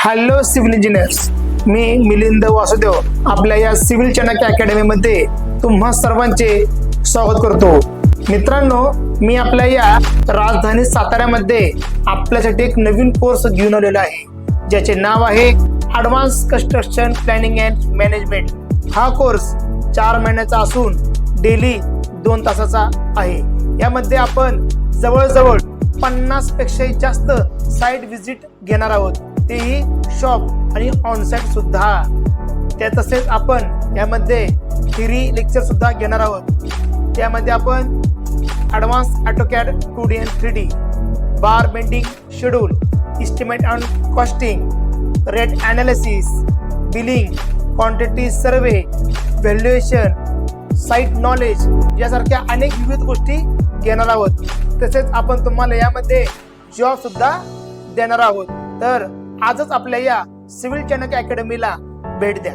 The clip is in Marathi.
हॅलो सिव्हिल इंजिनियर्स, मी मिलिंद वासुदेव आपल्या या सिव्हिल चाणक्य अकॅडमी मध्ये तुम्हा सर्वांचे स्वागत करतो। मित्रांनो, मी आपल्या या राजधानी साताऱ्यामध्ये आपल्यासाठी एक नवीन कोर्स घेऊन आलेला आहे, ज्याचे नाव आहे advance construction planning and management. हा कोर्स 4 महिन्याचा असून डेली 2 तासाचा आहे। यामध्ये आपण जवळजवळ 50 पेक्षा जास्त साइट व्हिजिट घेणार आहोत, तेही शॉप आणि ऑनसाइट सुद्धा। तसेच आपण यामध्ये थ्योरी लेक्चर सुद्धा घेणार आहोत। त्यामध्ये आपण advance AutoCAD 2D and 3D, bar bending schedule, estimate and costing, rate analysis, billing, quantity survey, valuation, site knowledge यासारख्या अनेक विविध गोष्टी घेणार आहोत। तसेच आपण तुम्हाला यामध्ये जॉब सुद्धा देणार आहोत। तर आजच आपल्या या सिव्हिल चाणक्य अकॅडमीला भेट द्या।